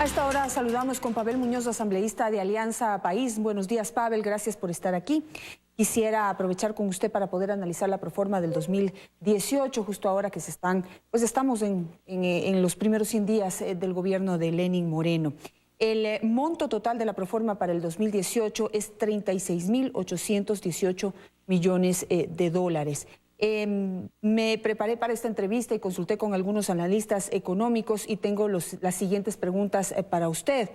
esta hora saludamos con Pavel Muñoz, asambleísta de Alianza País. Buenos días, Pavel, gracias por estar aquí. Quisiera aprovechar con usted para poder analizar la proforma del 2018, justo ahora que estamos en los primeros 100 días del gobierno de Lenín Moreno. El monto total de la proforma para el 2018 es 36.818 millones de dólares. Me preparé para esta entrevista y consulté con algunos analistas económicos y tengo las siguientes preguntas para usted.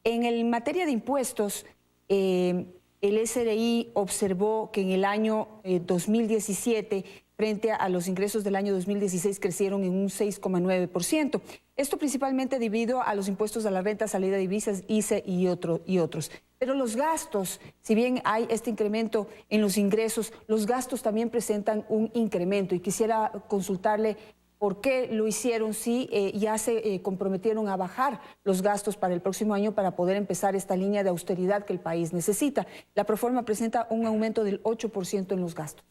En materia de impuestos, el SRI observó que en el año 2017, frente a los ingresos del año 2016, crecieron en un 6,9%. Esto principalmente debido a los impuestos a la renta, salida de divisas, ICE y otros. Pero los gastos, si bien hay este incremento en los ingresos, los gastos también presentan un incremento. Y quisiera consultarle por qué lo hicieron, si ya se comprometieron a bajar los gastos para el próximo año para poder empezar esta línea de austeridad que el país necesita. La proforma presenta un aumento del 8% en los gastos.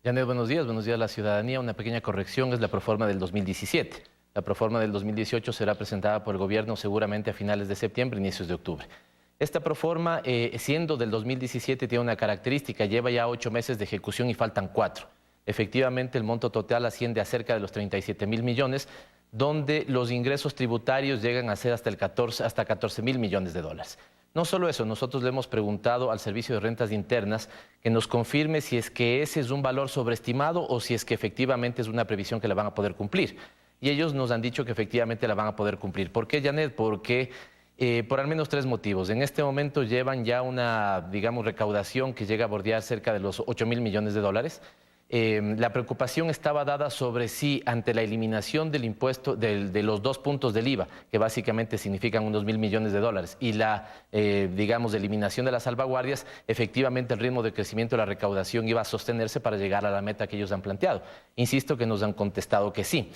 Janet, buenos días a la ciudadanía. Una pequeña corrección, es la proforma del 2017. La proforma del 2018 será presentada por el gobierno seguramente a finales de septiembre, inicios de octubre. Esta proforma, siendo del 2017, tiene una característica: lleva ya 8 meses de ejecución y faltan 4. Efectivamente, el monto total asciende a cerca de los 37.000 millones, donde los ingresos tributarios llegan a ser hasta 14.000 millones de dólares. No solo eso, nosotros le hemos preguntado al Servicio de Rentas Internas que nos confirme si es que ese es un valor sobreestimado o si es que efectivamente es una previsión que la van a poder cumplir. Y ellos nos han dicho que efectivamente la van a poder cumplir. ¿Por qué, Janet? Porque por al menos 3 motivos. En este momento llevan ya una, recaudación que llega a bordear cerca de los 8.000 millones de dólares. La preocupación estaba dada sobre si ante la eliminación del impuesto de los 2 puntos del IVA, que básicamente significan unos 1.000 millones de dólares, y la, eliminación de las salvaguardias, efectivamente el ritmo de crecimiento de la recaudación iba a sostenerse para llegar a la meta que ellos han planteado. Insisto que nos han contestado que sí.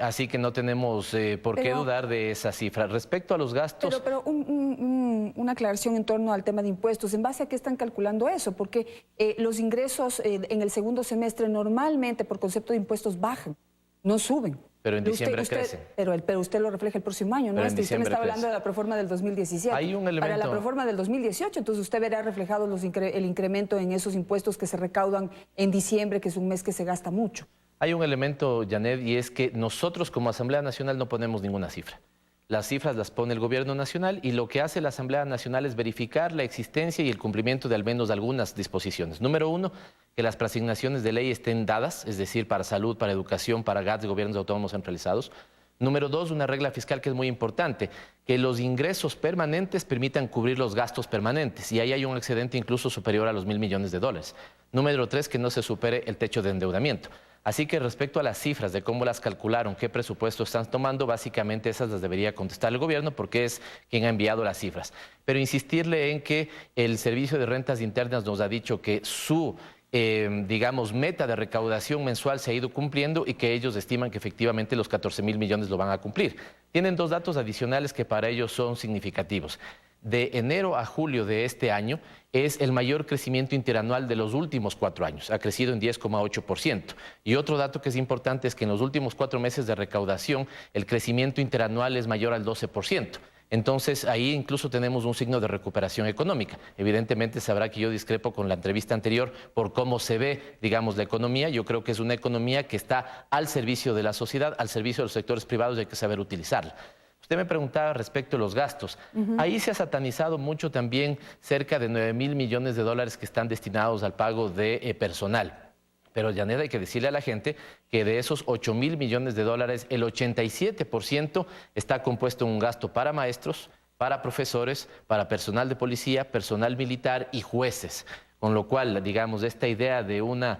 Así que no tenemos por qué dudar de esa cifra. Respecto a los gastos... Pero una aclaración en torno al tema de impuestos. ¿En base a qué están calculando eso? Porque los ingresos en el segundo semestre normalmente por concepto de impuestos bajan, no suben. Pero en diciembre crecen. Pero usted lo refleja el próximo año, ¿no? Usted me está hablando de la proforma del 2017. Hay un elemento... Para la proforma del 2018, entonces usted verá reflejado el incremento en esos impuestos que se recaudan en diciembre, que es un mes que se gasta mucho. Hay un elemento, Janet, y es que nosotros como Asamblea Nacional no ponemos ninguna cifra. Las cifras las pone el Gobierno Nacional y lo que hace la Asamblea Nacional es verificar la existencia y el cumplimiento de al menos algunas disposiciones. Número 1, que las preasignaciones de ley estén dadas, es decir, para salud, para educación, para GATS, gobiernos autónomos centralizados. Número 2, una regla fiscal que es muy importante, que los ingresos permanentes permitan cubrir los gastos permanentes, y ahí hay un excedente incluso superior a los 1.000 millones de dólares. Número 3, que no se supere el techo de endeudamiento. Así que respecto a las cifras de cómo las calcularon, qué presupuesto están tomando, básicamente esas las debería contestar el gobierno porque es quien ha enviado las cifras. Pero insistirle en que el Servicio de Rentas Internas nos ha dicho que su meta de recaudación mensual se ha ido cumpliendo y que ellos estiman que efectivamente los 14.000 millones lo van a cumplir. Tienen 2 datos adicionales que para ellos son significativos. De enero a julio de este año es el mayor crecimiento interanual de los últimos 4 años, ha crecido en 10,8%. Y otro dato que es importante es que en los últimos 4 meses de recaudación el crecimiento interanual es mayor al 12%. Entonces ahí incluso tenemos un signo de recuperación económica. Evidentemente sabrá que yo discrepo con la entrevista anterior por cómo se ve, la economía. Yo creo que es una economía que está al servicio de la sociedad, al servicio de los sectores privados, y hay que saber utilizarla. Usted me preguntaba respecto a los gastos. Ahí se ha satanizado mucho también cerca de 9.000 millones de dólares que están destinados al pago de personal. Pero, Janet, hay que decirle a la gente que de esos 8.000 millones de dólares, el 87% está compuesto en un gasto para maestros, para profesores, para personal de policía, personal militar y jueces. Con lo cual, esta idea de una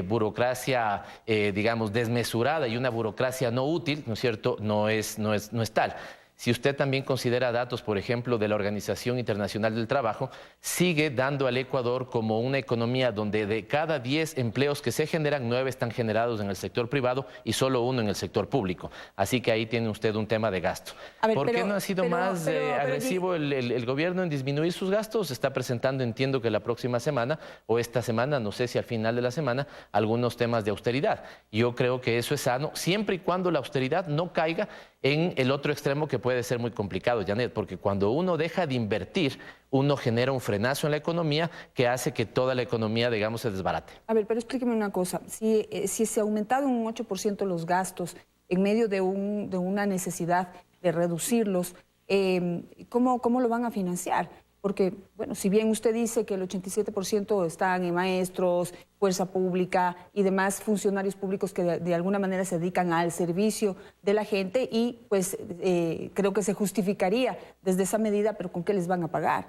burocracia, desmesurada y una burocracia no útil, ¿no es cierto?, no es tal. Si usted también considera datos, por ejemplo, de la Organización Internacional del Trabajo, sigue dando al Ecuador como una economía donde de cada 10 empleos que se generan, 9 están generados en el sector privado y solo 1 en el sector público. Así que ahí tiene usted un tema de gasto. ¿Por qué no ha sido más agresivo el gobierno en disminuir sus gastos? Se está presentando, entiendo que la próxima semana o esta semana, no sé si al final de la semana, algunos temas de austeridad. Yo creo que eso es sano, siempre y cuando la austeridad no caiga en el otro extremo que puede ser muy complicado, Janet, porque cuando uno deja de invertir, uno genera un frenazo en la economía que hace que toda la economía, digamos, se desbarate. A ver, pero explíqueme una cosa. Si se ha aumentado un 8% los gastos en medio de una necesidad de reducirlos, ¿cómo lo van a financiar? Porque, bueno, si bien usted dice que el 87% están en maestros, fuerza pública y demás funcionarios públicos que de alguna manera se dedican al servicio de la gente y pues creo que se justificaría desde esa medida, pero ¿con qué les van a pagar?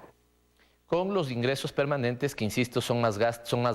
Con los ingresos permanentes que, insisto, son más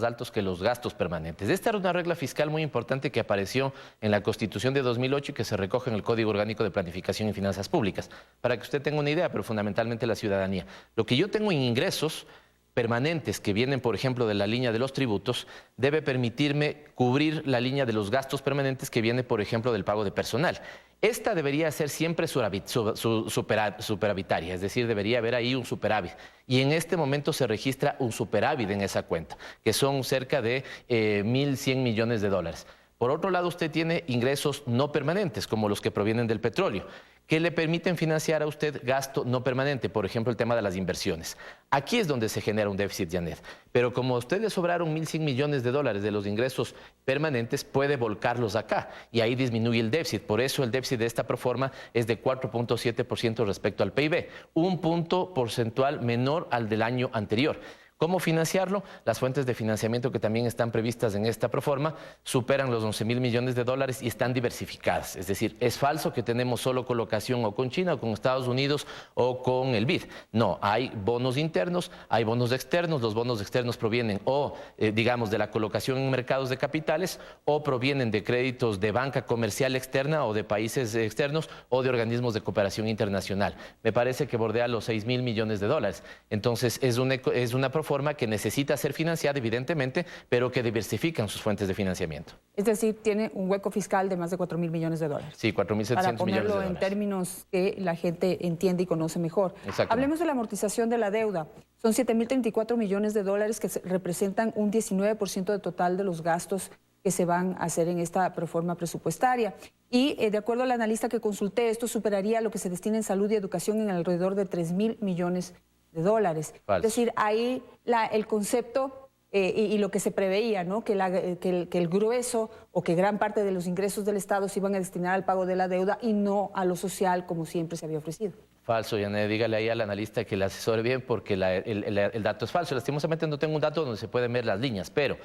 altos que los gastos permanentes. Esta era una regla fiscal muy importante que apareció en la Constitución de 2008 y que se recoge en el Código Orgánico de Planificación y Finanzas Públicas. Para que usted tenga una idea, pero fundamentalmente la ciudadanía. Lo que yo tengo en ingresos permanentes que vienen, por ejemplo, de la línea de los tributos, debe permitirme cubrir la línea de los gastos permanentes que viene, por ejemplo, del pago de personal. Esta debería ser siempre superavitaria, es decir, debería haber ahí un superávit. Y en este momento se registra un superávit en esa cuenta, que son cerca de 1.100 millones de dólares. Por otro lado, usted tiene ingresos no permanentes, como los que provienen del petróleo, que le permiten financiar a usted gasto no permanente, por ejemplo, el tema de las inversiones. Aquí es donde se genera un déficit, Janet. Pero como a usted le sobraron 1.100 millones de dólares de los ingresos permanentes, puede volcarlos acá y ahí disminuye el déficit. Por eso el déficit de esta proforma es de 4.7% respecto al PIB, un punto porcentual menor al del año anterior. ¿Cómo financiarlo? Las fuentes de financiamiento que también están previstas en esta proforma superan los 11.000 millones de dólares y están diversificadas. Es decir, es falso que tenemos solo colocación o con China o con Estados Unidos o con el BID. No, hay bonos internos, hay bonos externos. Los bonos externos provienen o, digamos, de la colocación en mercados de capitales o provienen de créditos de banca comercial externa o de países externos o de organismos de cooperación internacional. Me parece que bordea los 6.000 millones de dólares. Entonces, es una proforma que necesita ser financiada, evidentemente, pero que diversifican sus fuentes de financiamiento. Es decir, tiene un hueco fiscal de más de 4.000 millones de dólares. Sí, 4.700 millones de dólares. Para ponerlo en términos que la gente entiende y conoce mejor. Hablemos de la amortización de la deuda. Son 7.034 millones de dólares que representan un 19% del total de los gastos que se van a hacer en esta proforma presupuestaria. Y de acuerdo al analista que consulté, esto superaría lo que se destina en salud y educación en alrededor de 3.000 millones de dólares. Falso. Es decir, ahí el concepto y lo que se preveía, ¿no? que el grueso o que gran parte de los ingresos del Estado se iban a destinar al pago de la deuda y no a lo social como siempre se había ofrecido. Falso, Janet, dígale ahí al analista que le asesore bien porque el dato es falso. Lastimosamente no tengo un dato donde se pueden ver las líneas, pero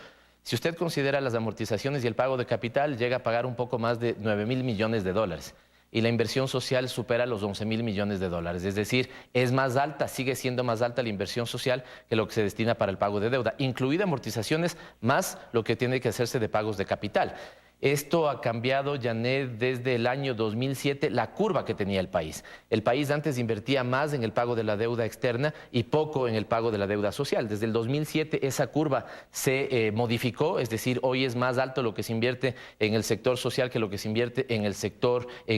si usted considera las amortizaciones y el pago de capital, llega a pagar un poco más de 9.000 millones de dólares. Y la inversión social supera los 11.000 millones de dólares. Es decir, es más alta, sigue siendo más alta la inversión social que lo que se destina para el pago de deuda, incluida amortizaciones más lo que tiene que hacerse de pagos de capital. Esto ha cambiado, Janet, desde el año 2007, la curva que tenía el país. El país antes invertía más en el pago de la deuda externa y poco en el pago de la deuda social. Desde el 2007 esa curva se modificó, es decir, hoy es más alto lo que se invierte en el sector social que lo que se invierte en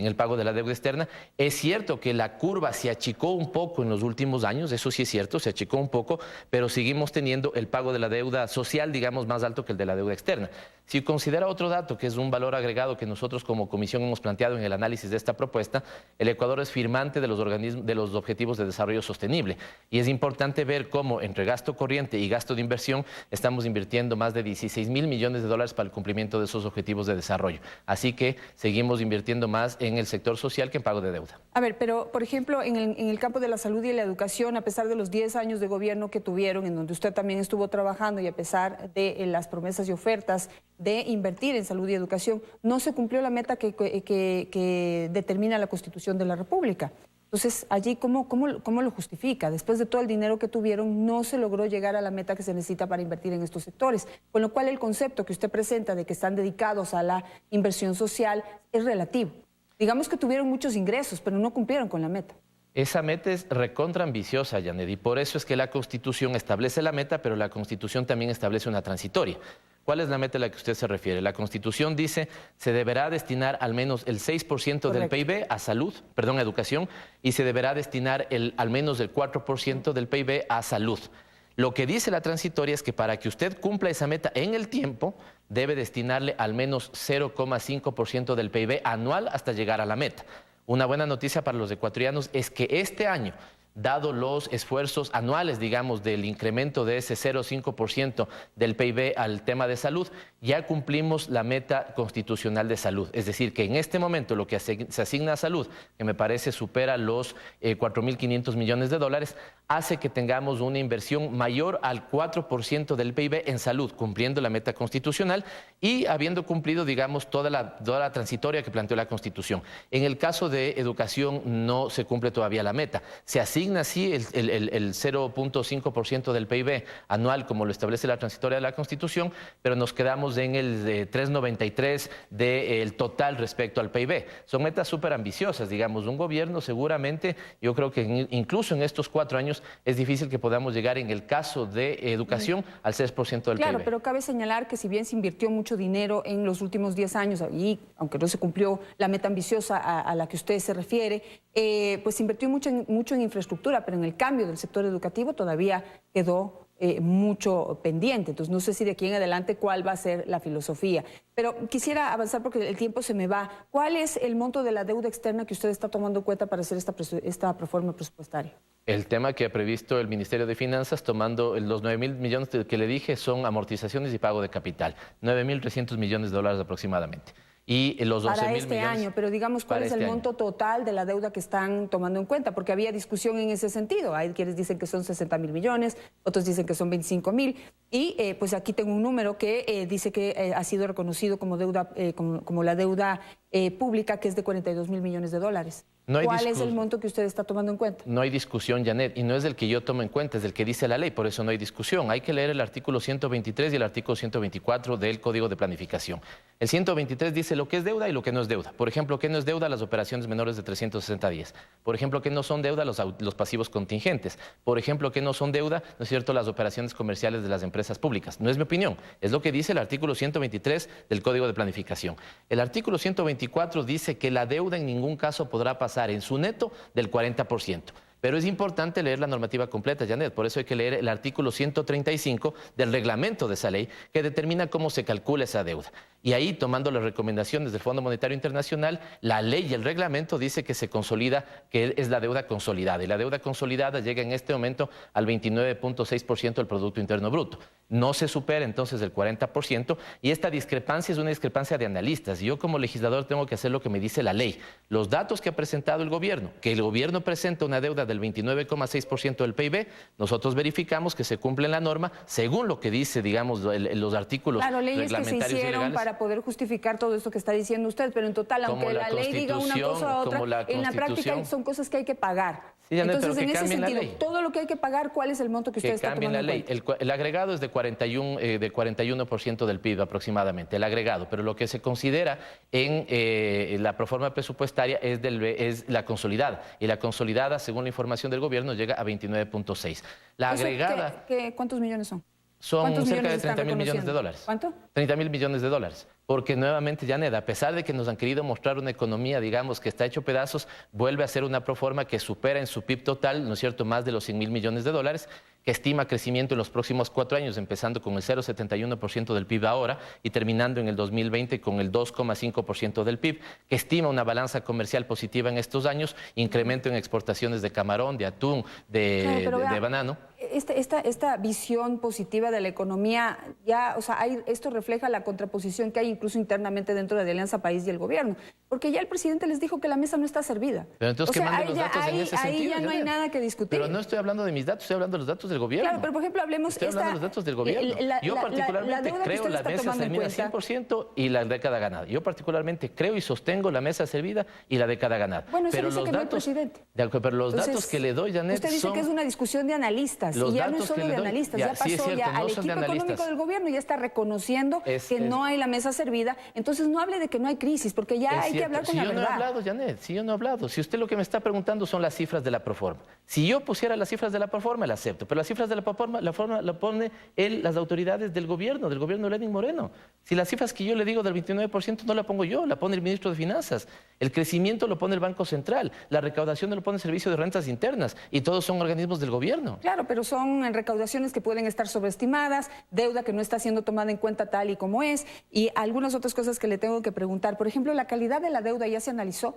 el pago de la deuda externa. Es cierto que la curva se achicó un poco en los últimos años, eso sí es cierto, se achicó un poco, pero seguimos teniendo el pago de la deuda social, digamos, más alto que el de la deuda externa. Si considera otro dato, que es un valor agregado que nosotros como comisión hemos planteado en el análisis de esta propuesta, el Ecuador es firmante de los Objetivos de Desarrollo Sostenible. Y es importante ver cómo entre gasto corriente y gasto de inversión estamos invirtiendo más de 16.000 millones de dólares para el cumplimiento de esos objetivos de desarrollo. Así que seguimos invirtiendo más en el sector social que en pago de deuda. A ver, pero por ejemplo, en el campo de la salud y la educación, a pesar de los 10 años de gobierno que tuvieron, en donde usted también estuvo trabajando y a pesar de las promesas y ofertas de invertir en salud y educación, no se cumplió la meta que determina la Constitución de la República. Entonces, allí, ¿cómo lo justifica? Después de todo el dinero que tuvieron, no se logró llegar a la meta que se necesita para invertir en estos sectores. Con lo cual, el concepto que usted presenta de que están dedicados a la inversión social es relativo. Digamos que tuvieron muchos ingresos, pero no cumplieron con la meta. Esa meta es recontra ambiciosa, Janet, y por eso es que la Constitución establece la meta, pero la Constitución también establece una transitoria. ¿Cuál es la meta a la que usted se refiere? La Constitución dice se deberá destinar al menos el 6% del PIB a a educación, y se deberá destinar al menos el 4% del PIB a salud. Lo que dice la transitoria es que para que usted cumpla esa meta en el tiempo, debe destinarle al menos 0,5% del PIB anual hasta llegar a la meta. Una buena noticia para los ecuatorianos es que este año, dado los esfuerzos anuales, digamos, del incremento de ese 0,5% del PIB al tema de salud, ya cumplimos la meta constitucional de salud. Es decir, que en este momento lo que se asigna a salud, que me parece supera los 4.500 millones de dólares, hace que tengamos una inversión mayor al 4% del PIB en salud, cumpliendo la meta constitucional y habiendo cumplido, digamos, toda la transitoria que planteó la Constitución. En el caso de educación no se cumple todavía la meta. Se asigna así el 0,5% del PIB anual, como lo establece la transitoria de la Constitución, pero nos quedamos en el 3,93 del total respecto al PIB. Son metas súper ambiciosas, digamos. Un gobierno seguramente, yo creo que incluso en estos 4 años es difícil que podamos llegar en el caso de educación al 6% del PIB. Claro, pero cabe señalar que si bien se invirtió mucho dinero en los últimos 10 años, y aunque no se cumplió la meta ambiciosa a la que usted se refiere, pues se invirtió mucho en infraestructura, pero en el cambio del sector educativo todavía quedó mucho pendiente. Entonces, no sé si de aquí en adelante cuál va a ser la filosofía. Pero quisiera avanzar porque el tiempo se me va. ¿Cuál es el monto de la deuda externa que usted está tomando en cuenta para hacer esta reforma presupuestaria? El tema que ha previsto el Ministerio de Finanzas, tomando los 9.000 millones que le dije, son amortizaciones y pago de capital. 9.300 millones de dólares aproximadamente. Y los 11.000 millones... Para este año, pero digamos, ¿cuál es el monto total de la deuda que están tomando en cuenta? Porque había discusión en ese sentido. Hay quienes dicen que son 60.000 millones, otros dicen que son 25.000. Y pues aquí tengo un número que dice que ha sido reconocido como deuda, como la deuda pública, que es de 42.000 millones de dólares. ¿Cuál es el monto que usted está tomando en cuenta? No hay discusión, Janet, y no es del que yo tomo en cuenta, es del que dice la ley, por eso no hay discusión. Hay que leer el artículo 123 y el artículo 124 del Código de Planificación. El 123 dice lo que es deuda y lo que no es deuda. Por ejemplo, ¿qué no es deuda? Las operaciones menores de 360 días. Por ejemplo, ¿qué no son deuda? Los pasivos contingentes. Por ejemplo, ¿qué no son deuda? ¿No es cierto? Las operaciones comerciales de las empresas públicas. No es mi opinión, es lo que dice el artículo 123 del Código de Planificación. El artículo 124 dice que la deuda en ningún caso podrá pasar en su neto del 40%. Pero es importante leer la normativa completa, Janet. Por eso hay que leer el artículo 135 del reglamento de esa ley que determina cómo se calcula esa deuda. Y ahí, tomando las recomendaciones del Fondo Monetario Internacional, la ley y el reglamento dice que se consolida, que es la deuda consolidada. Y la deuda consolidada llega en este momento al 29,6% del Producto Interno Bruto. No se supera entonces el 40% y esta discrepancia es una discrepancia de analistas. Yo como legislador tengo que hacer lo que me dice la ley. Los datos que ha presentado el gobierno, que el gobierno presenta una deuda del 29,6% del PIB, nosotros verificamos que se cumple la norma según lo que dice, digamos, los artículos reglamentarios leyes que se hicieron para poder justificar todo esto que está diciendo usted, pero en total, aunque la ley diga una cosa u otra, en la práctica son cosas que hay que pagar. Sí, Janet, entonces, en ese sentido, ley. Todo lo que hay que pagar, ¿cuál es el monto que usted está tomando en cuenta? El agregado es de 41% del PIB aproximadamente, el agregado, pero lo que se considera en la proforma presupuestaria es la consolidada, y la consolidada, según la información del gobierno, llega a 29,6. La agregada... ¿Cuántos millones son? Son cerca de 30.000 millones de dólares. ¿Cuánto? 30.000 millones de dólares. Porque nuevamente, Janet, a pesar de que nos han querido mostrar una economía, digamos, que está hecho pedazos, vuelve a ser una proforma que supera en su PIB total, ¿no es cierto?, más de los 100.000 millones de dólares, que estima crecimiento en los próximos 4 años, empezando con el 0,71% del PIB ahora y terminando en el 2020 con el 2,5% del PIB, que estima una balanza comercial positiva en estos años, incremento en exportaciones de camarón, de atún, de banano. Esta visión positiva de la economía, ya, o sea, esto refleja la contraposición que hay incluso internamente dentro de Alianza País y el gobierno, porque ya el presidente les dijo que la mesa no está servida. Pero entonces, ¿qué manden los datos en ese sentido? Ahí ya no hay nada que discutir. Pero no estoy hablando de mis datos, estoy hablando de los datos del gobierno. Claro, pero por ejemplo, Estoy hablando de los datos del gobierno. Yo particularmente creo la mesa servida 100% y la década ganada. Yo particularmente creo y sostengo la mesa servida y la década ganada. Bueno, eso pero dice los que no datos, el presidente. Pero los datos que le doy, Janet, usted dice que es una discusión de analistas y ya no es solo de analistas, ya pasó al equipo económico del gobierno, ya está reconociendo que no hay la mesa servida. Entonces no hable de que no hay crisis, porque ya hay que hablar con la verdad. Si yo no he hablado, Janet, si yo no he hablado. Si usted lo que me está preguntando son las cifras de la proforma. Si yo pusiera las cifras de la proforma, la acepto. Pero las cifras de la proforma la pone las autoridades del gobierno de Lenín Moreno. Si las cifras que yo le digo del 29% no la pongo yo, la pone el ministro de Finanzas. El crecimiento lo pone el Banco Central, la recaudación lo pone el Servicio de Rentas Internas y todos son organismos del gobierno. Claro, pero son recaudaciones que pueden estar sobreestimadas, deuda que no está siendo tomada en cuenta tal y como es, y algunas otras cosas que le tengo que preguntar. Por ejemplo, la calidad de la deuda ya se analizó.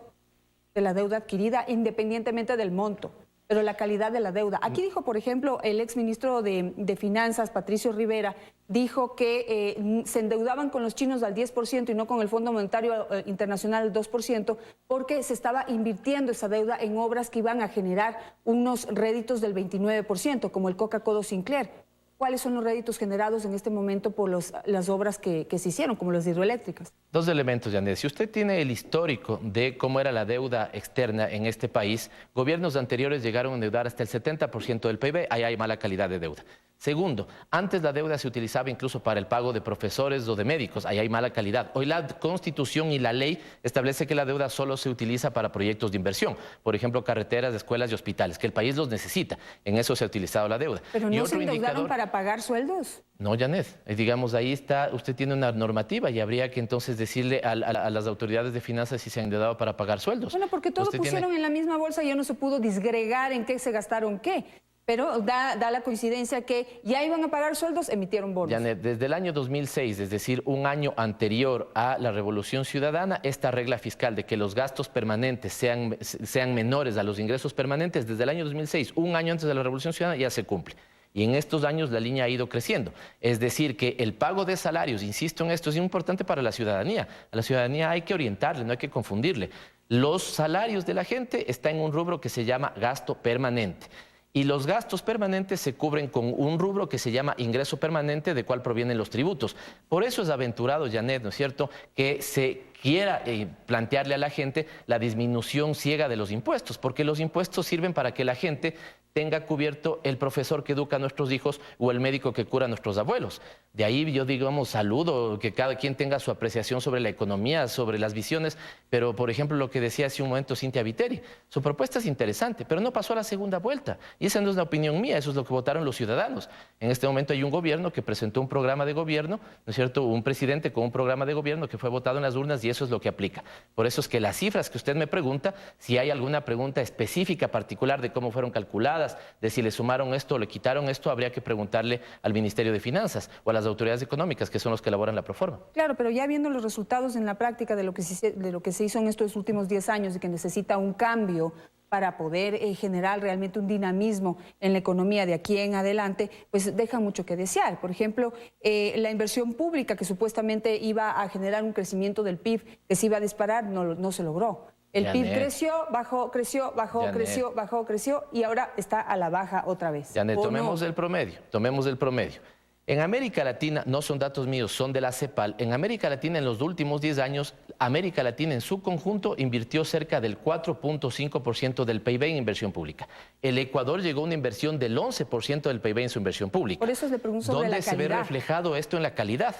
de la deuda adquirida, independientemente del monto, pero la calidad de la deuda. Aquí dijo, por ejemplo, el exministro de Finanzas, Patricio Rivera, dijo que se endeudaban con los chinos al 10% y no con el Fondo Monetario Internacional al 2%, porque se estaba invirtiendo esa deuda en obras que iban a generar unos réditos del 29%, como el Coca-Cola Sinclair. ¿Cuáles son los réditos generados en este momento por las obras que se hicieron, como las hidroeléctricas? Dos elementos, Janet. Si usted tiene el histórico de cómo era la deuda externa en este país, gobiernos anteriores llegaron a endeudar hasta el 70% del PIB, ahí hay mala calidad de deuda. Segundo, antes la deuda se utilizaba incluso para el pago de profesores o de médicos, ahí hay mala calidad. Hoy la Constitución y la ley establece que la deuda solo se utiliza para proyectos de inversión, por ejemplo, carreteras, escuelas y hospitales, que el país los necesita. En eso se ha utilizado la deuda. ¿Pero no se endeudaron para pagar sueldos? No, Janet, digamos, ahí está, usted tiene una normativa y habría que entonces decirle a las autoridades de finanzas si se han endeudado para pagar sueldos. Bueno, porque todo pusieron en la misma bolsa y ya no se pudo disgregar en qué se gastaron qué. Pero da la coincidencia que ya iban a pagar sueldos, emitieron bonos. Janet, desde el año 2006, es decir, un año anterior a la Revolución Ciudadana, esta regla fiscal de que los gastos permanentes sean menores a los ingresos permanentes, desde el año 2006, un año antes de la Revolución Ciudadana, ya se cumple. Y en estos años la línea ha ido creciendo. Es decir, que el pago de salarios, insisto en esto, es importante para la ciudadanía. A la ciudadanía hay que orientarle, no hay que confundirle. Los salarios de la gente están en un rubro que se llama gasto permanente. Y los gastos permanentes se cubren con un rubro que se llama ingreso permanente, de cual provienen los tributos. Por eso es aventurado, Janet, ¿no es cierto?, que se quiera plantearle a la gente la disminución ciega de los impuestos, porque los impuestos sirven para que la gente tenga cubierto el profesor que educa a nuestros hijos o el médico que cura a nuestros abuelos. De ahí yo digamos saludo que cada quien tenga su apreciación sobre la economía, sobre las visiones, pero por ejemplo lo que decía hace un momento Cintia Viteri, su propuesta es interesante, pero no pasó a la segunda vuelta. Y esa no es la opinión mía, eso es lo que votaron los ciudadanos. En este momento hay un gobierno que presentó un programa de gobierno, ¿no es cierto?, un presidente con un programa de gobierno que fue votado en las urnas y eso es lo que aplica. Por eso es que las cifras que usted me pregunta, si hay alguna pregunta específica, particular de cómo fueron calculadas, de si le sumaron esto o le quitaron esto, habría que preguntarle al Ministerio de Finanzas o a las autoridades económicas, que son los que elaboran la proforma. Claro, pero ya viendo los resultados en la práctica de lo que se hizo en estos últimos 10 años y que necesita un cambio para poder generar realmente un dinamismo en la economía de aquí en adelante, pues deja mucho que desear. Por ejemplo, la inversión pública que supuestamente iba a generar un crecimiento del PIB que se iba a disparar, no se logró. El PIB creció, bajó, creció, bajó, creció, bajó, creció y ahora está a la baja otra vez. Janet, tomemos el promedio. En América Latina, no son datos míos, son de la CEPAL, en América Latina en los últimos 10 años, América Latina en su conjunto invirtió cerca del 4.5% del PIB en inversión pública. El Ecuador llegó a una inversión del 11% del PIB en su inversión pública. Por eso le pregunto sobre la calidad. ¿Dónde se ve reflejado esto en la calidad?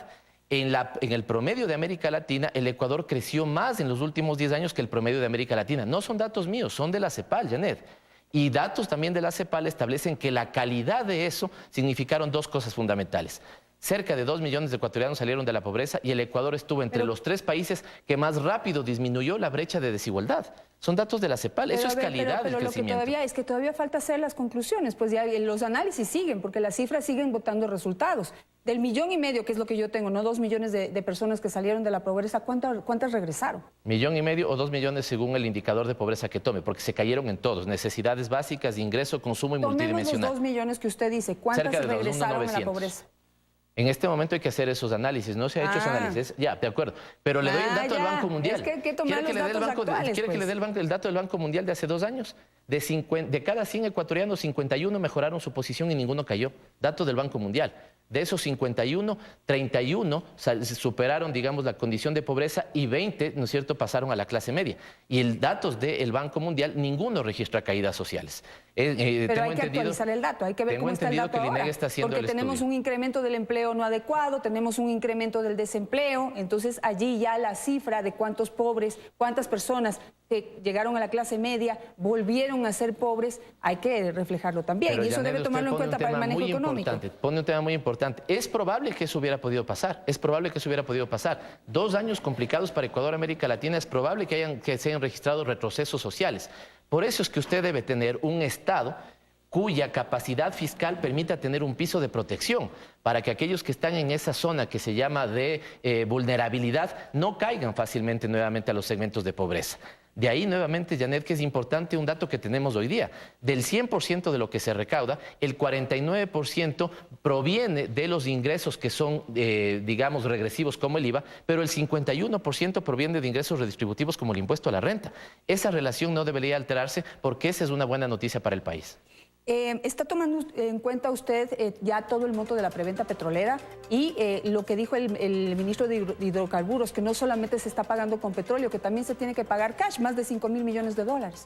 En el promedio de América Latina, el Ecuador creció más en los últimos 10 años que el promedio de América Latina. No son datos míos, son de la CEPAL, Janet. Y datos también de la CEPAL establecen que la calidad de eso significaron dos cosas fundamentales. Cerca de 2 millones de ecuatorianos salieron de la pobreza y el Ecuador estuvo entre los 3 países que más rápido disminuyó la brecha de desigualdad. Son datos de la CEPAL, eso es calidad del crecimiento. Pero lo que todavía falta hacer las conclusiones, pues ya los análisis siguen, porque las cifras siguen botando resultados. Del 1,5 millones, que es lo que yo tengo, no 2 millones de personas que salieron de la pobreza, ¿cuántas regresaron? 1,5 millones o 2 millones según el indicador de pobreza que tome, porque se cayeron en todos, necesidades básicas, ingreso, consumo y multidimensional. Tomemos los 2 millones que usted dice, ¿cuántas regresaron a la pobreza? En este momento hay que hacer esos análisis, no se ha hecho ese análisis, ya, de acuerdo, pero le doy el dato del Banco Mundial. Es que hay que tomar los datos actuales, ¿Quiere que le dé el dato del Banco Mundial de hace 2 años? De cada 100 ecuatorianos, 51 mejoraron su posición y ninguno cayó. Dato del Banco Mundial. De esos 51, 31 superaron, digamos, la condición de pobreza y 20, ¿no es cierto?, pasaron a la clase media. Y el datos del Banco Mundial, ninguno registra caídas sociales. Pero hay que actualizar el dato, hay que ver cómo está el dato ahora, porque tenemos un incremento del empleo no adecuado, tenemos un incremento del desempleo, entonces allí ya la cifra de cuántos pobres, cuántas personas que llegaron a la clase media volvieron a ser pobres, hay que reflejarlo también. Pero y eso debe tomarlo en cuenta para el manejo económico. Pone un tema muy importante. Es probable que eso hubiera podido pasar. 2 años complicados para Ecuador, América Latina. Es probable que se hayan registrado retrocesos sociales. Por eso es que usted debe tener un Estado cuya capacidad fiscal permita tener un piso de protección para que aquellos que están en esa zona que se llama de vulnerabilidad no caigan fácilmente nuevamente a los segmentos de pobreza. De ahí nuevamente, Janet, que es importante un dato que tenemos hoy día. Del 100% de lo que se recauda, el 49% proviene de los ingresos que son, digamos, regresivos como el IVA, pero el 51% proviene de ingresos redistributivos como el impuesto a la renta. Esa relación no debería alterarse porque esa es una buena noticia para el país. ¿Está tomando en cuenta usted ya todo el monto de la preventa petrolera y lo que dijo el ministro de Hidrocarburos, que no solamente se está pagando con petróleo, que también se tiene que pagar cash, más de 5.000 millones de dólares?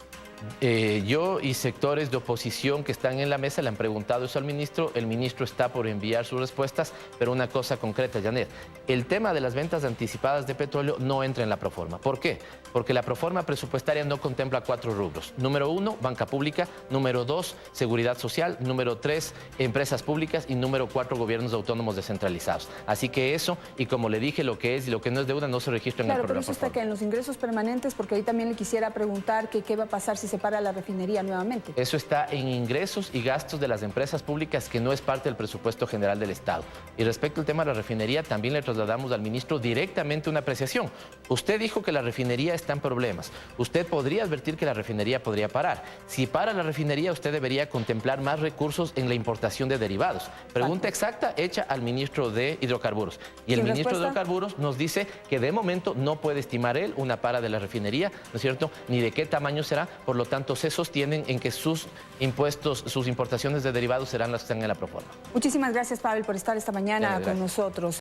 Yo y sectores de oposición que están en la mesa le han preguntado eso al ministro. El ministro está por enviar sus respuestas, pero una cosa concreta, Janet. El tema de las ventas anticipadas de petróleo no entra en la proforma. ¿Por qué? Porque la proforma presupuestaria no contempla 4 rubros. Número 1, banca pública. Número 2, seguridad social. Número 3, empresas públicas. Y número 4, gobiernos autónomos descentralizados. Así que eso, y como le dije, lo que es y lo que no es deuda no se registra en el programa. Claro, pero eso está que en los ingresos permanentes, porque ahí también le quisiera preguntar que qué va a pasar si se para la refinería nuevamente. Eso está en ingresos y gastos de las empresas públicas, que no es parte del presupuesto general del Estado. Y respecto al tema de la refinería, también le trasladamos al ministro directamente una apreciación. Usted dijo que la refinería está en problemas. Usted podría advertir que la refinería podría parar. Si para la refinería, usted debería contemplar más recursos en la importación de derivados. Pregunta exacta hecha al ministro de Hidrocarburos. Y el ministro de Hidrocarburos nos dice que de momento no puede estimar él una para de la refinería, ¿no es cierto?, ni de qué tamaño será. Por lo tanto, se sostienen en que sus impuestos, sus importaciones de derivados serán las que están en la proforma. Muchísimas gracias, Pavel, por estar esta mañana con nosotros.